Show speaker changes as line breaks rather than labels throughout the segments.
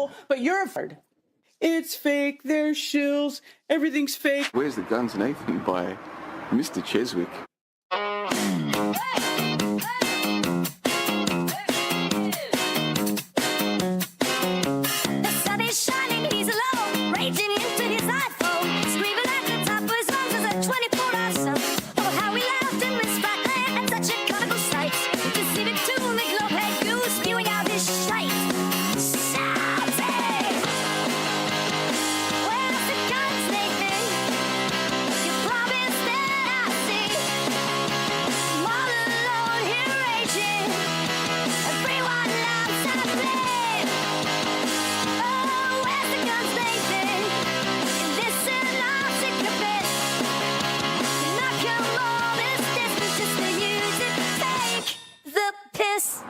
people, but you're afraid. It's fake, they're shills, everything's fake.
Where's the Guns, Nathan by Mr. Cheswick?
The sun is shining, he's alone, raging into his iPhone, screaming at the top of his lungs as a 24-hour sun. Oh, how we laughed in this flat land, such a comical sight, to see the tune, the globe-head goose spewing out his shite. Shouting! Where's the guns, Nathan? You promised that I'd see. I'm all alone here raging, everyone loves and I blame. Oh, where's the guns, Nathan? In this synoptic abyss, not come all this distance just for you to take the piss.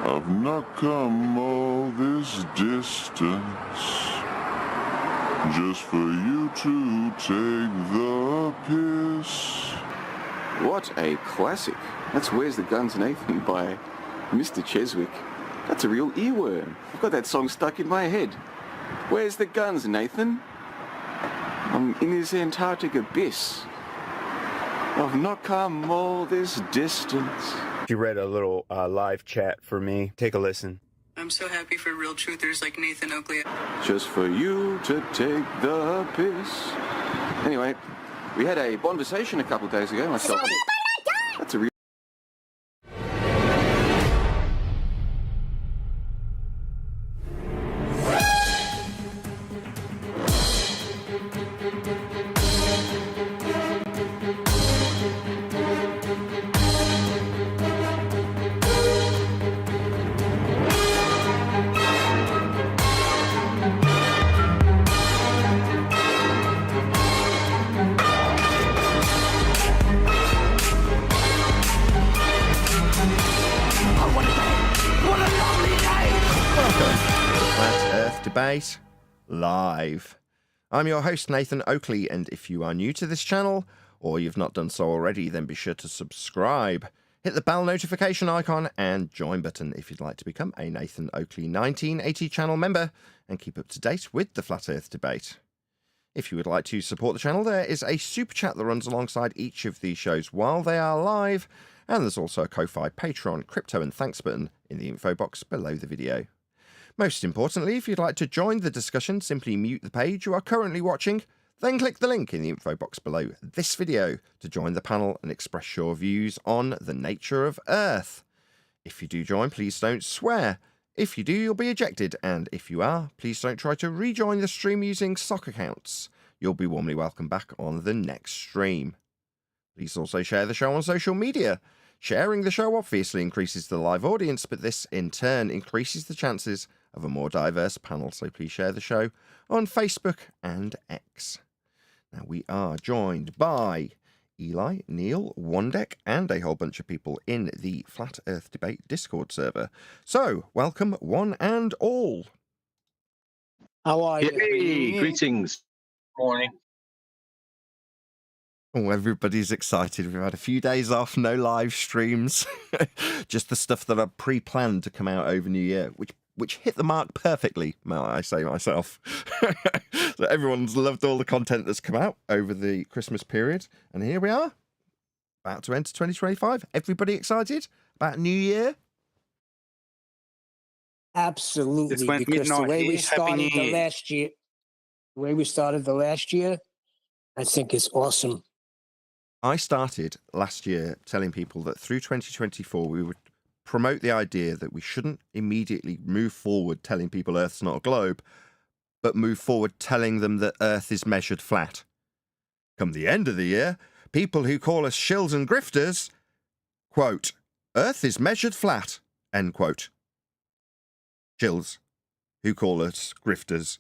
I've not come all this distance just for you to take the piss.
What a classic. That's Where's the Guns, Nathan by Mr. Cheswick. That's a real earworm. I've got that song stuck in my head. Where's the guns, Nathan? I'm in this Antarctic abyss. I've not come all this distance.
She read a little live chat for me. Take a listen.
I'm so happy for real truthers like Nathan Oakley.
Just for you to take the piss. Anyway, we had a conversation a couple of days ago. Myself. That's a real.
Flat Earth Debate live. I'm your host Nathan Oakley, and if you are new to this channel or you've not done so already, then be sure to subscribe, hit the bell notification icon and join button if you'd like to become a Nathan Oakley 1980 channel member and keep up to date with the Flat Earth Debate. If you would like to support the channel, there is a super chat that runs alongside each of these shows while they are live, and there's also a Ko-Fi, Patreon, crypto and thanks button in the info box below the video. Most importantly, if you'd like to join the discussion, simply mute the page you are currently watching, then click the link in the info box below this video to join the panel and express your views on the nature of Earth. If you do join, please don't swear. If you do, you'll be ejected, and if you are, please don't try to rejoin the stream using sock accounts. You'll be warmly welcome back on the next stream. Please also share the show on social media. Sharing the show obviously increases the live audience, but this in turn increases the chances of a more diverse panel, so please share the show on Facebook and X. Now we are joined by Eli, Neil, Wandek, and a whole bunch of people in the Flat Earth Debate Discord server. So, welcome one and all.
How are you?
Hey, greetings.
Morning.
Oh, everybody's excited. We've had a few days off, no live streams. Just the stuff that are pre-planned to come out over New Year, which hit the mark perfectly, might I say myself. So everyone's loved all the content that's come out over the Christmas period. And here we are, about to enter 2025. Everybody excited about New Year?
Absolutely, because the way we started the last year, I think is awesome.
I started last year telling people that through 2024 we would promote the idea that we shouldn't immediately move forward telling people Earth's not a globe, but move forward telling them that Earth is measured flat. Come the end of the year, people who call us shills and grifters, quote, Earth is measured flat, end quote. Shills who call us grifters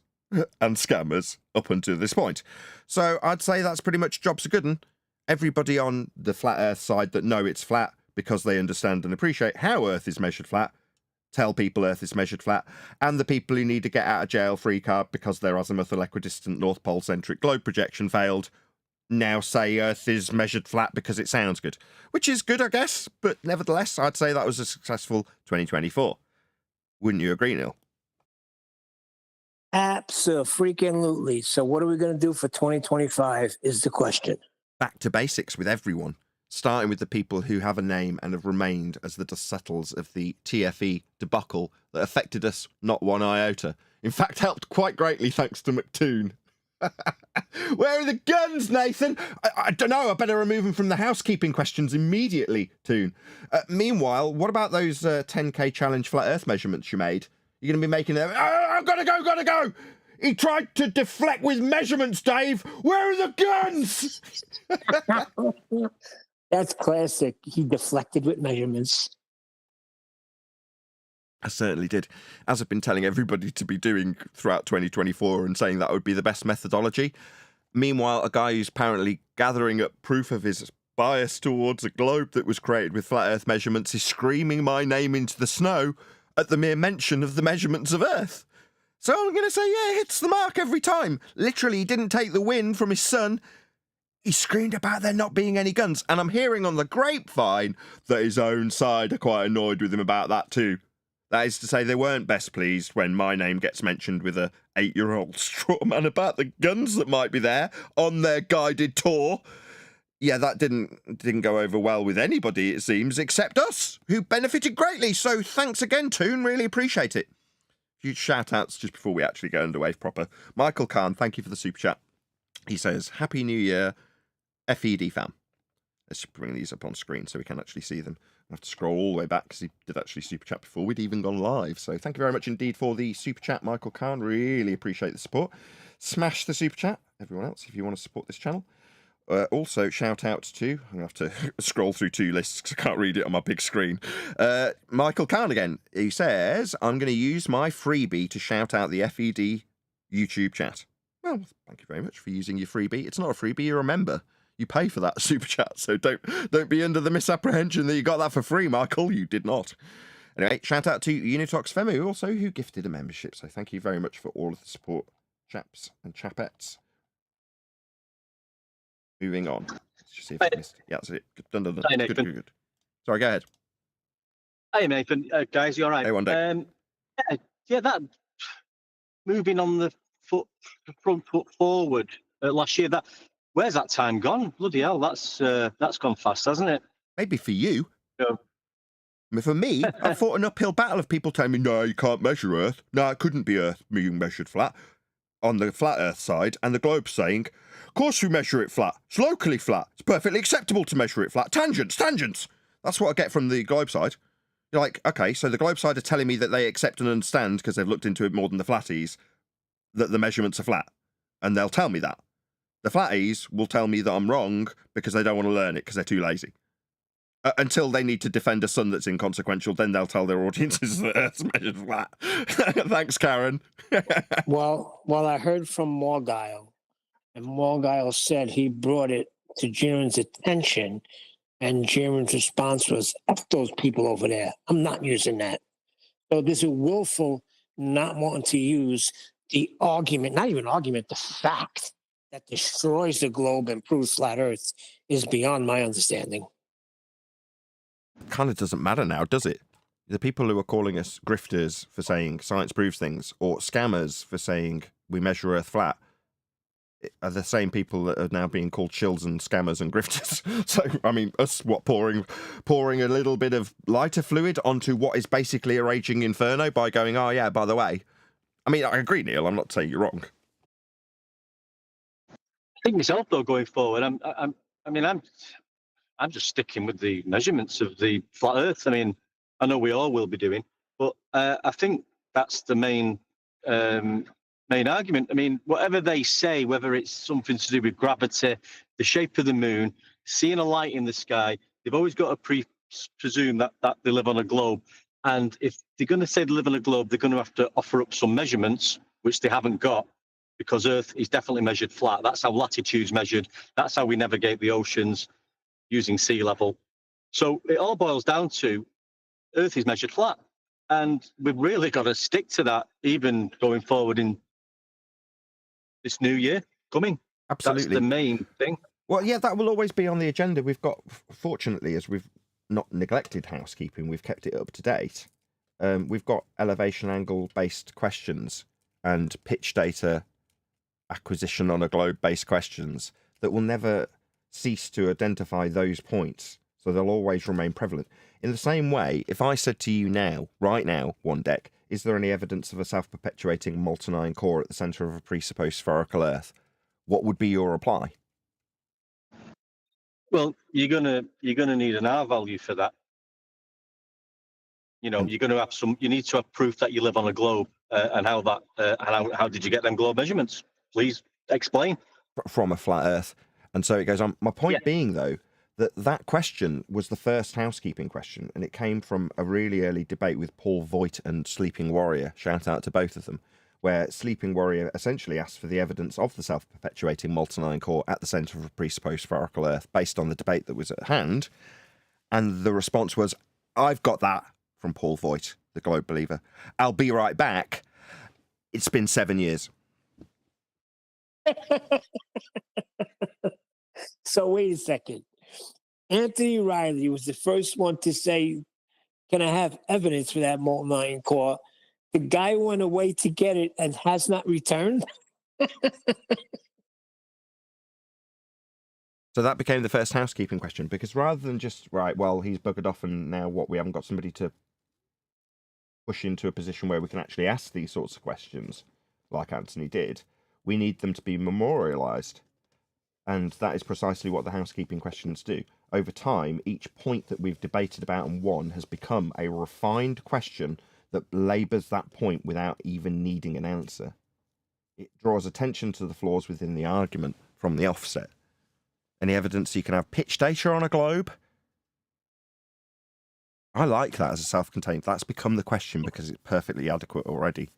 and scammers up until this point. So I'd say that's pretty much job's a good one. Everybody on the flat Earth side that know it's flat because they understand and appreciate how Earth is measured flat, tell people Earth is measured flat, and the people who need to get out of jail free card because their azimuthal equidistant North Pole centric globe projection failed, now say Earth is measured flat because it sounds good. Which is good, I guess, but nevertheless, I'd say that was a successful 2024. Wouldn't you agree, Neil?
Absolutely. So what are we going to do for 2025 is the question.
Back to basics with everyone, starting with the people who have a name and have remained as the dust settles of the TFE debacle that affected us not one iota. In fact, helped quite greatly thanks to McToon. Where are the guns, Nathan? I don't know. I better remove them from the housekeeping questions immediately, Toon. Meanwhile, what about those 10K challenge flat Earth measurements you made? You're going to be making them. I've got to go. He tried to deflect with measurements, Dave. Where are the guns?
That's classic. He deflected with measurements.
I certainly did, as I've been telling everybody to be doing throughout 2024 and saying that would be the best methodology. Meanwhile, a guy who's apparently gathering up proof of his bias towards a globe that was created with flat Earth measurements is screaming my name into the snow at the mere mention of the measurements of Earth. So I'm going to say, yeah, hits the mark every time. Literally, he didn't take the win from his son. He screamed about there not being any guns. And I'm hearing on the grapevine that his own side are quite annoyed with him about that too. That is to say, they weren't best pleased when my name gets mentioned with a 8-year-old straw man about the guns that might be there on their guided tour. Yeah, that didn't go over well with anybody, it seems, except us, who benefited greatly. So thanks again, Toon. Really appreciate it. Huge shout-outs just before we actually go underway proper. Michael Khan, thank you for the super chat. He says, Happy New Year, FED fam. Let's bring these up on screen so we can actually see them. I have to scroll all the way back because he did actually super chat before we'd even gone live. So thank you very much indeed for the super chat, Michael Khan. Really appreciate the support. Smash the super chat, everyone else, if you want to support this channel. Also, shout out to, I'm going to have to scroll through 2 lists because I can't read it on my big screen. Michael Khan again. He says, I'm going to use my freebie to shout out the FED YouTube chat. Well, thank you very much for using your freebie. It's not a freebie, you're a member. You pay for that super chat, so don't be under the misapprehension that you got that for free, Michael. You did not. Anyway, shout out to Unitox Femu also, who gifted a membership. So thank you very much for all of the support, chaps and chapettes. Moving on. Let's just see if I missed. Yeah, that's it. Done.
Hi, Nathan.
Good. Sorry, go ahead.
Hey, Nathan. Guys, you all right?
Hey, one day.
Yeah, that moving on the front foot forward last year. Where's that time gone? Bloody hell, that's gone fast, hasn't it?
Maybe for you.
No.
For me, I fought an uphill battle of people telling me, no, you can't measure Earth. No, it couldn't be Earth being measured flat. On the flat Earth side, and the globe saying, of course we measure it flat. It's locally flat. It's perfectly acceptable to measure it flat. Tangents. That's what I get from the globe side. You're like, okay, so the globe side are telling me that they accept and understand, because they've looked into it more than the flatties, that the measurements are flat. And they'll tell me that. The flatties will tell me that I'm wrong because they don't want to learn it because they're too lazy. Until they need to defend a son that's inconsequential, then they'll tell their audiences that Earth's measured flat. Thanks, Karen.
Well, I heard from Morgile, and Morgile said he brought it to Jiren's attention, and Jiren's response was, F those people over there. I'm not using that. So there's a willful not wanting to use the argument, not even argument, the fact that destroys the globe and proves flat Earth is beyond my understanding.
Kind of doesn't matter now, does it? The people who are calling us grifters for saying science proves things, or scammers for saying we measure Earth flat, are the same people that are now being called shills and scammers and grifters. So, I mean, us pouring a little bit of lighter fluid onto what is basically a raging inferno by going, oh yeah, by the way. I mean, I agree, Neil. I'm not saying you're wrong.
I think myself though, going forward, I'm just sticking with the measurements of the flat Earth. I mean, I know we all will be doing, but I think that's the main argument. I mean, whatever they say, whether it's something to do with gravity, the shape of the moon, seeing a light in the sky, they've always got to presume that they live on a globe. And if they're going to say they live on a globe, they're going to have to offer up some measurements, which they haven't got, because Earth is definitely measured flat. That's how latitude's measured. That's how we navigate the oceans using sea level. So it all boils down to Earth is measured flat. And we've really got to stick to that, even going forward in this new year coming.
Absolutely.
That's the main thing.
Well, yeah, that will always be on the agenda. We've got, fortunately, as we've not neglected housekeeping, we've kept it up to date. We've got elevation angle based questions and pitch data acquisition on a globe-based questions that will never cease to identify those points. So they'll always remain prevalent. In the same way, if I said to you now, right now, one deck, is there any evidence of a self-perpetuating molten iron core at the centre of a presupposed spherical Earth? What would be your reply?
Well, you're gonna need an R value for that. You know,
And-
you're going to have you need to have proof that you live on a globe, and how that, how did you get them globe measurements? Please explain.
From a flat Earth. And so it goes on. My point being, though, that question was the first housekeeping question, and it came from a really early debate with Paul Voigt and Sleeping Warrior. Shout out to both of them, where Sleeping Warrior essentially asked for the evidence of the self-perpetuating molten iron core at the centre of a presupposed spherical Earth based on the debate that was at hand. And the response was, I've got that, from Paul Voigt, the globe believer. I'll be right back. It's been 7 years.
So wait a second. Anthony Riley was the first one to say, can I have evidence for that molten iron core? The guy went away to get it and has not returned.
So that became the first housekeeping question, because rather than just, right, well, he's buggered off and now what, we haven't got somebody to push into a position where we can actually ask these sorts of questions, like Anthony did, we need them to be memorialised. And that is precisely what the housekeeping questions do. Over time, each point that we've debated about and won has become a refined question that labours that point without even needing an answer. It draws attention to the flaws within the argument from the offset. Any evidence you can have pitch data on a globe? I like that as a self-contained. That's become the question because it's perfectly adequate already.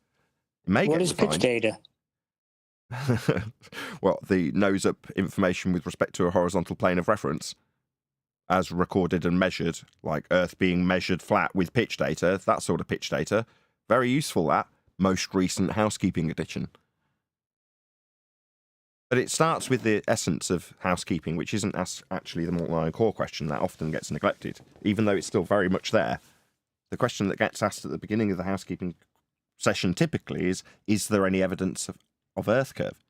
It may
What
get
is pitch
refined.
data?
Well, the nose-up information with respect to a horizontal plane of reference, as recorded and measured, like Earth being measured flat with pitch data, that sort of pitch data. Very useful, that. Most recent housekeeping edition. But it starts with the essence of housekeeping, which isn't actually the molten iron core question. That often gets neglected, even though it's still very much there. The question that gets asked at the beginning of the housekeeping session typically is there any evidence of Earth curve?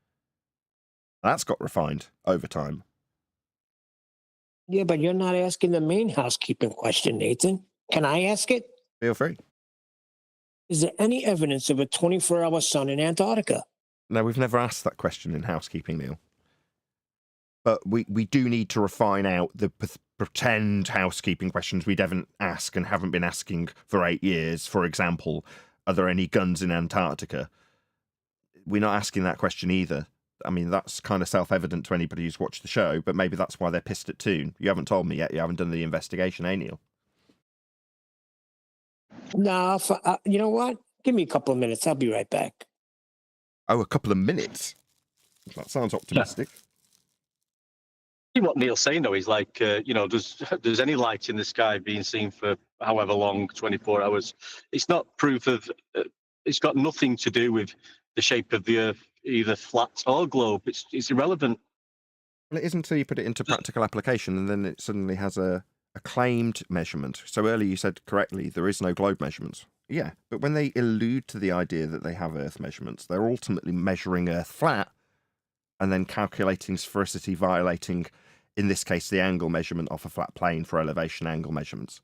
That's got refined over time.
Yeah, but you're not asking the main housekeeping question, Nathan. Can I ask it?
Feel free.
Is there any evidence of a 24-hour sun in Antarctica?
No, we've never asked that question in housekeeping, Neil. But we do need to refine out the pretend housekeeping questions we haven't asked and haven't been asking for 8 years. For example, are there any guns in Antarctica? We're not asking that question either. I mean, that's kind of self-evident to anybody who's watched the show, but maybe that's why they're pissed at Toon. You haven't told me yet. You haven't done the investigation, eh, Neil?
No, you know what? Give me a couple of minutes. I'll be right back.
Oh, a couple of minutes? That sounds optimistic.
See what Neil's saying though is like, does any light in the sky being seen for however long, 24 hours? It's not proof of. It's got nothing to do with the shape of the Earth, either flat or globe. It's irrelevant.
Well, it isn't until you put it into practical application and then it suddenly has a claimed measurement. So earlier you said correctly, there is no globe measurements. Yeah, but when they allude to the idea that they have Earth measurements, they're ultimately measuring Earth flat and then calculating sphericity, violating, in this case, the angle measurement off a flat plane for elevation angle measurements.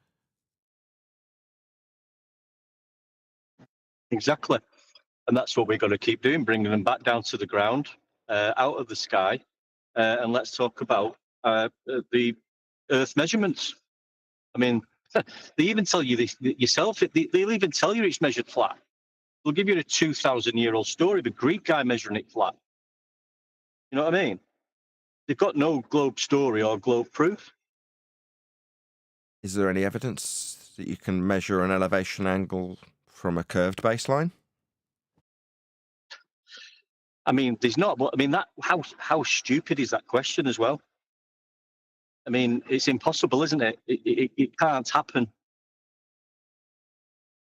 Exactly. And that's what we're going to keep doing, bringing them back down to the ground, out of the sky. And let's talk about the Earth measurements. I mean, they even tell you this yourself. They'll even tell you it's measured flat. They'll give you a 2,000-year-old story, the Greek guy measuring it flat. You know what I mean? They've got no globe story or globe proof.
Is there any evidence that you can measure an elevation angle from a curved baseline?
I mean, there's not. But I mean, that how stupid is that question as well? I mean, it's impossible, isn't it? It can't happen.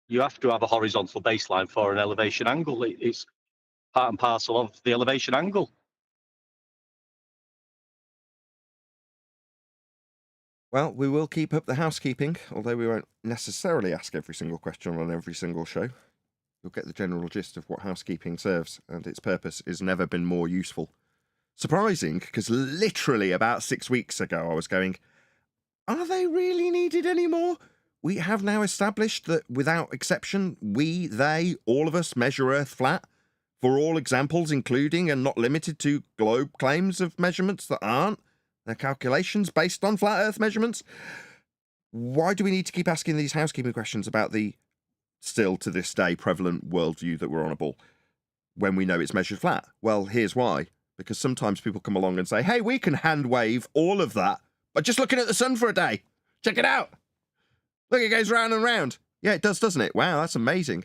You have to have a horizontal baseline for an elevation angle. It's part and parcel of the elevation angle.
Well, we will keep up the housekeeping, although we won't necessarily ask every single question on every single show. you'll get the general gist of what housekeeping serves, and its purpose has never been more useful. Surprising, because literally about 6 weeks ago I was going, are they really needed anymore? We have now established that, without exception, we, they, all of us measure Earth flat for all examples, including and not limited to globe claims of measurements that aren't. Their calculations based on flat Earth measurements. Why do we need to keep asking these housekeeping questions about the still to this day prevalent worldview that we're on a ball when we know it's measured flat? Well, here's why. Because sometimes people come along and say, hey, we can hand wave all of that by just looking at the sun for a day. Check it out. Look, it goes round and round. Yeah, it does, doesn't it? Wow, that's amazing.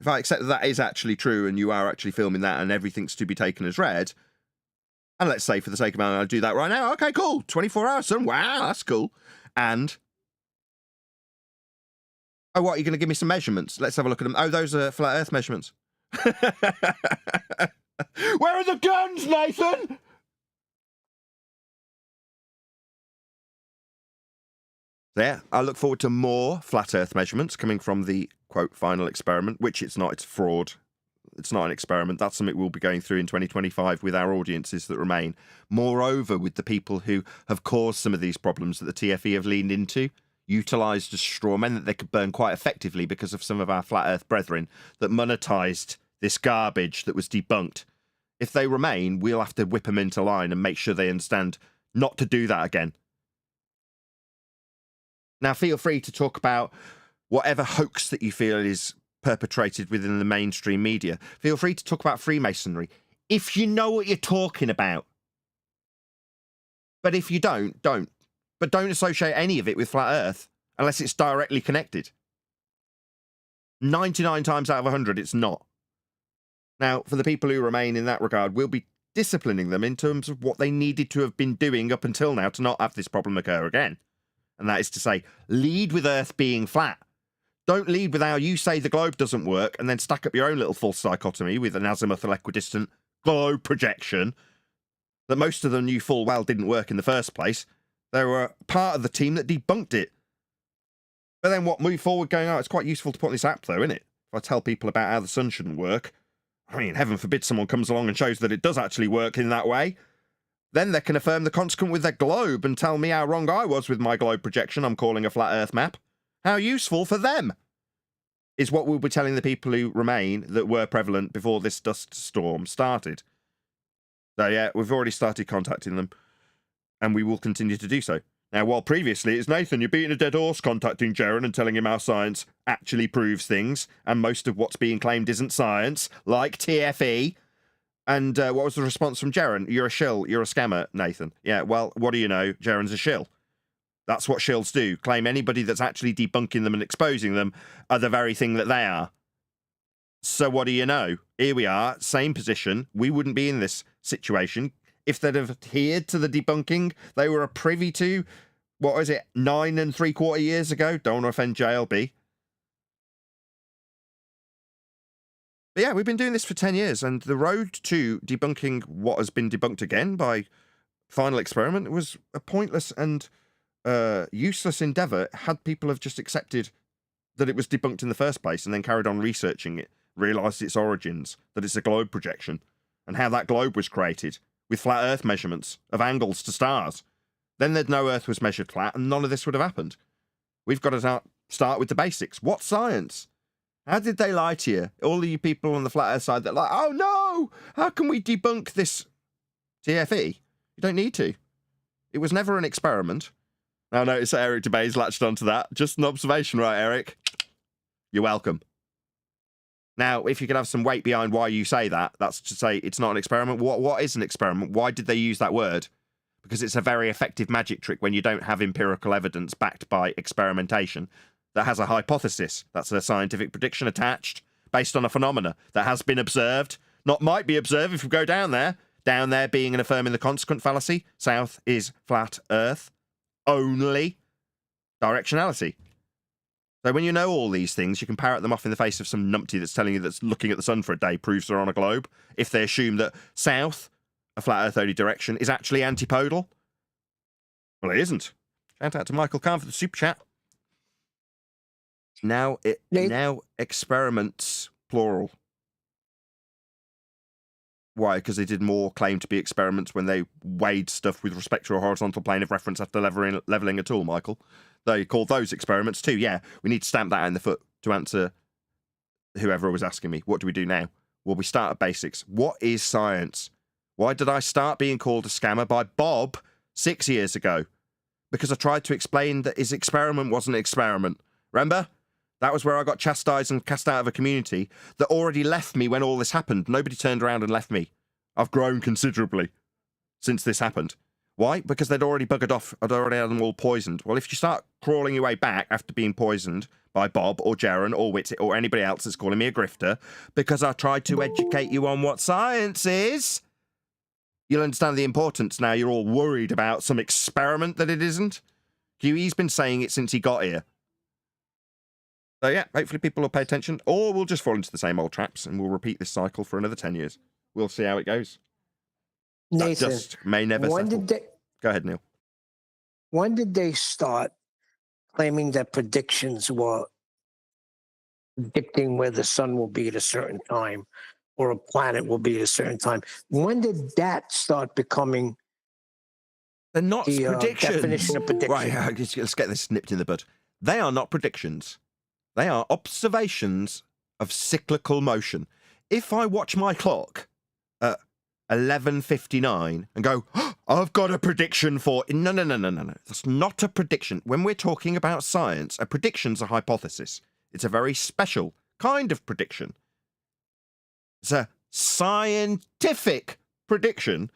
If I accept that that is actually true and you are actually filming that and everything's to be taken as read, and let's say for the sake of it, I'll do that right now. Okay, cool. 24 hours sun. Wow, that's cool. And, oh, what, are you going to give me some measurements? Let's have a look at them. Oh, those are flat Earth measurements. Where are the guns, Nathan? Yeah, I look forward to more flat Earth measurements coming from the, quote, final experiment, which it's not, it's fraud. It's not an experiment. That's something we'll be going through in 2025 with our audiences that remain. Moreover, with the people who have caused some of these problems that the TFE have leaned into, utilised as straw men that they could burn quite effectively because of some of our flat Earth brethren that monetised this garbage that was debunked. If they remain, we'll have to whip them into line and make sure they understand not to do that again. Now, feel free to talk about whatever hoax that you feel is perpetrated within the mainstream media. Feel free to talk about Freemasonry, if you know what you're talking about. But if you don't. But don't associate any of it with flat Earth, unless it's directly connected. 99 times out of 100, it's not. Now, for the people who remain in that regard, we'll be disciplining them in terms of what they needed to have been doing up until now to not have this problem occur again. And that is to say, lead with Earth being flat. Don't lead with how you say the globe doesn't work and then stack up your own little false dichotomy with an azimuthal equidistant globe projection that most of them knew full well didn't work in the first place. They were part of the team that debunked it. But then what, move forward going, oh, it's quite useful to put on this app though, isn't it? If I tell people about how the sun shouldn't work, I mean, heaven forbid someone comes along and shows that it does actually work in that way. Then they can affirm the consequent with their globe and tell me how wrong I was with my globe projection I'm calling a flat Earth map. How useful for them is what we'll be telling the people who remain that were prevalent before this dust storm started. So yeah, we've already started contacting them, and we will continue to do so. Now, while previously it's Nathan, you're beating a dead horse contacting Jaron and telling him how science actually proves things, and most of what's being claimed isn't science, like TFE. And what was the response from Jaron? You're a shill, you're a scammer, Nathan. Yeah, well, what do you know? Jaron's a shill. That's what shills do. Claim anybody that's actually debunking them and exposing them are the very thing that they are. So what do you know? Here we are, same position. We wouldn't be in this situation if they'd have adhered to the debunking they were privy to, what was it, 9 3/4 years ago? Don't want to offend JLB. But yeah, we've been doing this for 10 years, and the road to debunking what has been debunked again by final experiment was a pointless and useless endeavour had people have just accepted that it was debunked in the first place and then carried on researching it, realised its origins, that it's a globe projection, and how that globe was created, with flat Earth measurements of angles to stars. Then they'd know Earth was measured flat, and none of this would have happened. We've got to start with the basics. What science? How did they lie to you? All of you people on the flat Earth side that are like, oh no, how can we debunk this TFE? You don't need to. It was never an experiment. Now notice that Eric DeBay's latched onto that. Just an observation, right, Eric? You're welcome. Now, if you could have some weight behind why you say that, that's to say it's not an experiment. What is an experiment? Why did they use that word? Because it's a very effective magic trick when you don't have empirical evidence backed by experimentation that has a hypothesis. That's a scientific prediction attached based on a phenomena that has been observed, not might be observed if we go down there. Down there being an affirming the consequent fallacy. South is flat Earth. Only directionality. So when you know all these things, you can parrot them off in the face of some numpty that's telling you that looking at the sun for a day proves they're on a globe, if they assume that south, a flat Earth only direction, is actually antipodal. Well, it isn't. Shout out to Michael Kahn for the super chat. Now experiments plural. Why? Because they did more claim to be experiments when they weighed stuff with respect to a horizontal plane of reference after leveling a tool, Michael. They called those experiments too. Yeah, we need to stamp that in the foot to answer whoever was asking me. What do we do now? Well, we start at basics. What is science? Why did I start being called a scammer by Bob 6 years ago? Because I tried to explain that his experiment wasn't an experiment. Remember? That was where I got chastised and cast out of a community that already left me when all this happened. Nobody turned around and left me. I've grown considerably since this happened. Why? Because they'd already buggered off. I'd already had them all poisoned. Well, if you start crawling your way back after being poisoned by Bob or Jaron or Whitty or anybody else that's calling me a grifter because I tried to educate you on what science is, you'll understand the importance. Now you're all worried about some experiment that it isn't. QE's been saying it since he got here. So yeah, hopefully people will pay attention, or we'll just fall into the same old traps and we'll repeat this cycle for another 10 years. We'll see how it goes.
Nathan,
That just may never
when
settle.
did they,
Go ahead, Neil.
when did they start claiming that predictions were predicting where the sun will be at a certain time or a planet will be at a certain time? When did that start becoming
They're not
the
predictions.
definition of prediction?
Right, let's get this nipped in the bud. They are not predictions. They are observations of cyclical motion. If I watch my clock at 11:59 and go, oh, I've got a prediction for... No. That's not a prediction. When we're talking about science, a prediction's a hypothesis. It's a very special kind of prediction. It's a scientific prediction,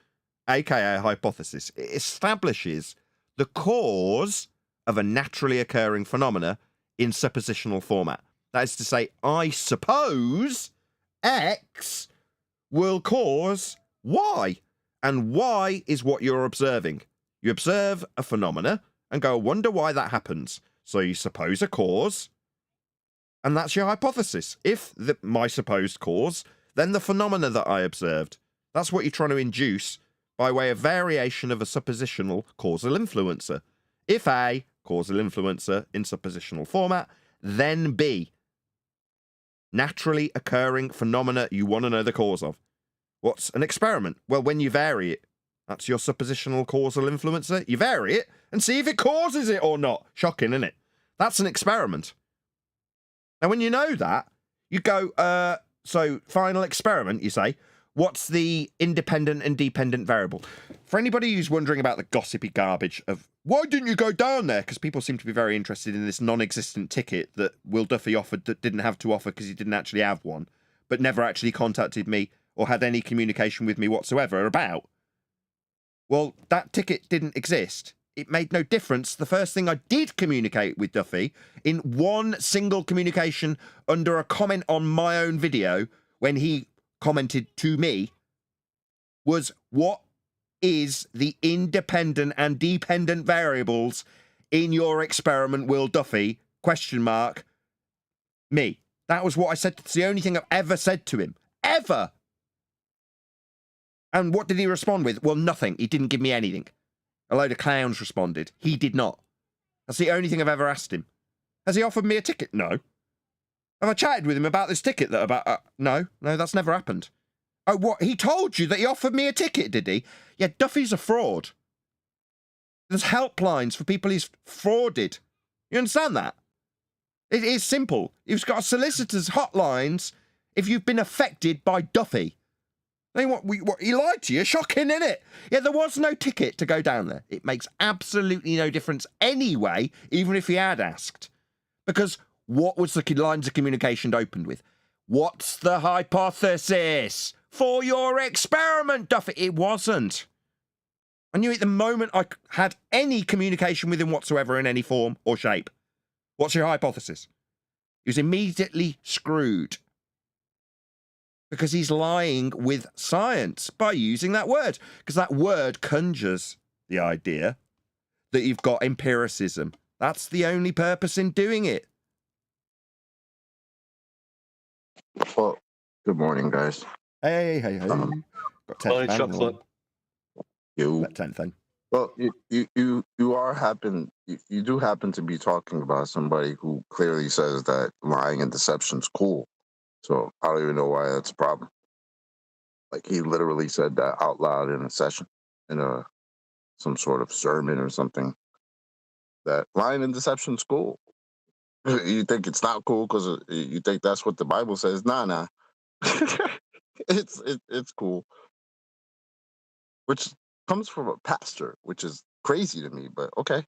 aka a hypothesis. It establishes the cause of a naturally occurring phenomena in suppositional format. That is to say, I suppose X will cause Y, and Y is what you're observing. You observe a phenomena and go, I wonder why that happens. So you suppose a cause, and that's your hypothesis. If my supposed cause, then the phenomena that I observed. That's what you're trying to induce by way of variation of a suppositional causal influencer. If A, causal influencer in suppositional format, then B, naturally occurring phenomena you want to know the cause of. What's an experiment? Well, when you vary it, that's your suppositional causal influencer. You vary it and see if it causes it or not. Shocking, isn't it? That's an experiment. Now, when you know that, you go, so final experiment, you say, what's the independent and dependent variable? For anybody who's wondering about the gossipy garbage of, why didn't you go down there? Because people seem to be very interested in this non-existent ticket that Will Duffy offered that didn't have to offer because he didn't actually have one, but never actually contacted me or had any communication with me whatsoever about. Well, that ticket didn't exist. It made no difference. The first thing I did communicate with Duffy in one single communication under a comment on my own video when he commented to me was, what is the independent and dependent variables in your experiment, Will Duffy? ? Me. That was what I said. It's the only thing I've ever said to him. Ever. And what did he respond with? Well, nothing. He didn't give me anything. A load of clowns responded. He did not. That's the only thing I've ever asked him. Has he offered me a ticket? No. Have I chatted with him about this ticket? No, that's never happened. Oh, what? He told you that he offered me a ticket, did he? Yeah, Duffy's a fraud. There's helplines for people he's frauded. You understand that? It is simple. He's got solicitors' hotlines if you've been affected by Duffy. They what he lied to you? Shocking, isn't it? Yeah, there was no ticket to go down there. It makes absolutely no difference anyway, even if he had asked. Because what was the lines of communication opened with? What's the hypothesis for your experiment, Duffy? It wasn't. I knew it the moment I had any communication with him whatsoever in any form or shape. What's your hypothesis? He was immediately screwed. Because he's lying with science by using that word. Because that word conjures the idea that you've got empiricism. That's the only purpose in doing it.
Well, good morning, guys.
Hey. Got 10th
Morning,
man
chocolate.
You,
that 10th thing.
well, you do happen to be talking about somebody who clearly says that lying and deception's cool. So I don't even know why that's a problem. Like he literally said that out loud in a session, in some sort of sermon or something. That lying and deception's cool. You think it's not cool because you think that's what the Bible says? Nah. It's cool, which comes from a pastor, which is crazy to me. But okay,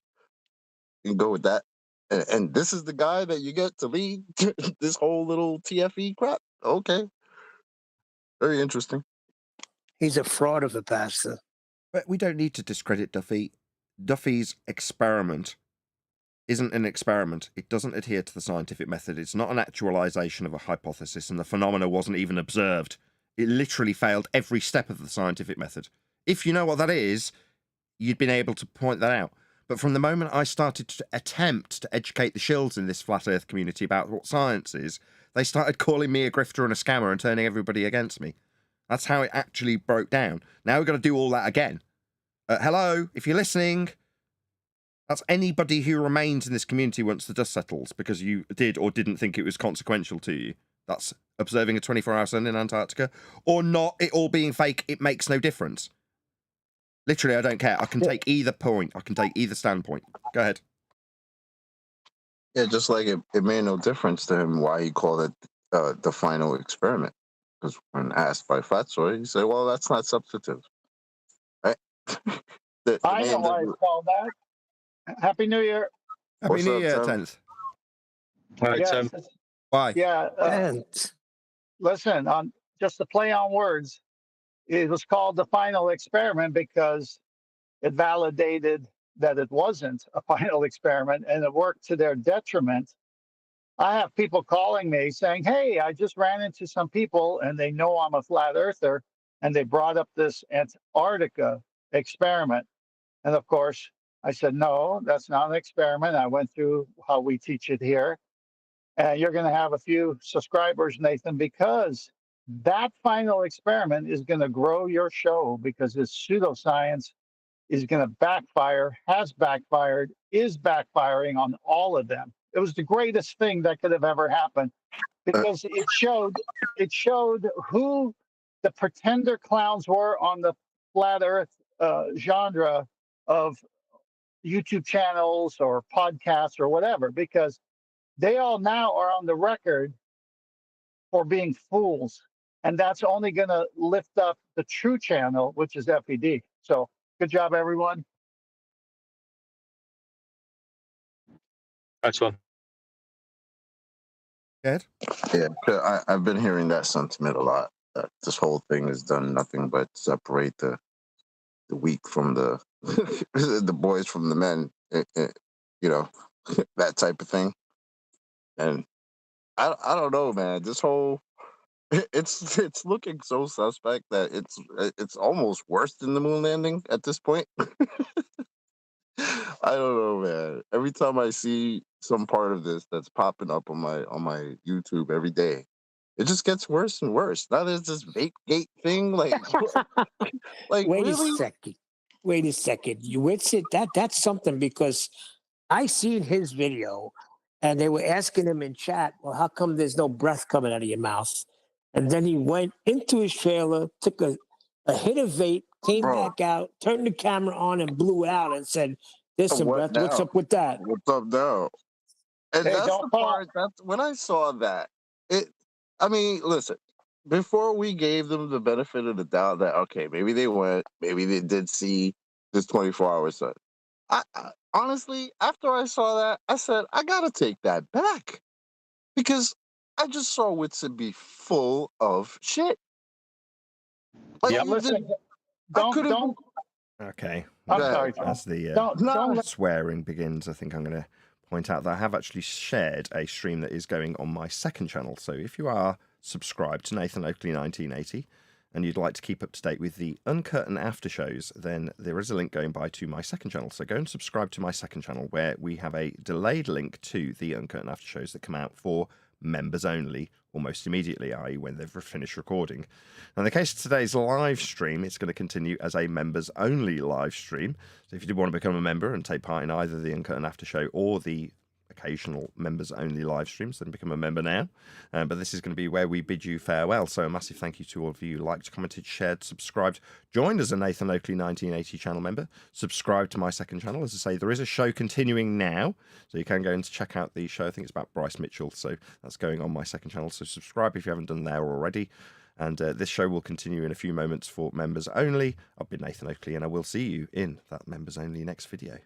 you can go with that. And this is the guy that you get to lead this whole little TFE crap. Okay, very interesting.
He's a fraud of a pastor.
But we don't need to discredit Duffy. Duffy's experiment isn't an experiment. It doesn't adhere to the scientific method. It's not an actualization of a hypothesis, and the phenomena wasn't even observed. It literally failed every step of the scientific method. If you know what that is, you'd been able to point that out. But from the moment I started to attempt to educate the shills in this flat earth community about what science is, they started calling me a grifter and a scammer and turning everybody against me. That's how it actually broke down. Now we've got to do all that again. Hello, if you're listening, that's anybody who remains in this community once the dust settles because you did or didn't think it was consequential to you. That's observing a 24-hour sun in Antarctica. Or not, it all being fake, it makes no difference. Literally, I don't care. I can take either point. I can take either standpoint. Go ahead.
Yeah, just like it made no difference to him why he called it the final experiment. Because when asked by Fatsoy, he said, well, that's not substantive. Right?
I know why it's called that. Happy New Year.
Happy New Year, 10th.
All right,
Yes,
Why?
yeah. Listen, on just to play on words, it was called the final experiment because it validated that it wasn't a final experiment and it worked to their detriment. I have people calling me saying, hey, I just ran into some people and they know I'm a flat earther and they brought up this Antarctica experiment. And of course, I said, no, that's not an experiment. I went through how we teach it here. And you're going to have a few subscribers, Nathan, because that final experiment is going to grow your show because this pseudoscience is going to backfire, has backfired, is backfiring on all of them. It was the greatest thing that could have ever happened because it showed who the pretender clowns were on the flat earth genre of YouTube channels or podcasts or whatever, because they all now are on the record for being fools. And that's only going to lift up the true channel, which is FED. So good job, everyone.
Next one.
Ed?
Yeah, I've been hearing that sentiment a lot. That this whole thing has done nothing but separate the weak from the the boys from the men. You know, that type of thing. And I don't know, man. This whole it's looking so suspect that it's almost worse than the moon landing at this point. I don't know, man. Every time I see some part of this that's popping up on my YouTube every day, it just gets worse and worse. Now there's this vape gate thing, like
Wait
really?
a second. Wait a second. That's something because I seen his video and they were asking him in chat, well, how come there's no breath coming out of your mouth? And then he went into his trailer, took a hit of vape, came back out, turned the camera on and blew it out and said, there's some breath. What's up with that?
What's up now? And
Hey,
that's
don't
the part. That's when I saw that. I mean, listen. Before we gave them the benefit of the doubt that okay, maybe they went, maybe they did see this 24-hour sun. I honestly, after I saw that, I said I gotta take that back because I just saw Whitson be full of shit. Like,
Yeah, listen, don't.
Okay.
I'm sorry.
As the
Don't
swearing begins, I think I'm going to point out that I have actually shared a stream that is going on my second channel. So if you are subscribed to Nathan Oakley 1980 and you'd like to keep up to date with the Uncurtain after shows, then there is a link going by to my second channel. So go and subscribe to my second channel where we have a delayed link to the Uncurtain after shows that come out for members only almost immediately, i.e. when they've finished recording. Now, in the case of today's live stream, it's going to continue as a members only live stream. So if you do want to become a member and take part in either the Uncurtain after show or the occasional members-only live streams, then become a member now. But this is going to be where we bid you farewell. So a massive thank you to all of you who liked, commented, shared, subscribed, joined as a Nathan Oakley 1980 channel member, subscribed to my second channel. As I say, there is a show continuing now, so you can go and check out the show. I think it's about Bryce Mitchell, so that's going on my second channel. So subscribe if you haven't done there already. And this show will continue in a few moments for members only. I've been Nathan Oakley, and I will see you in that members only next video.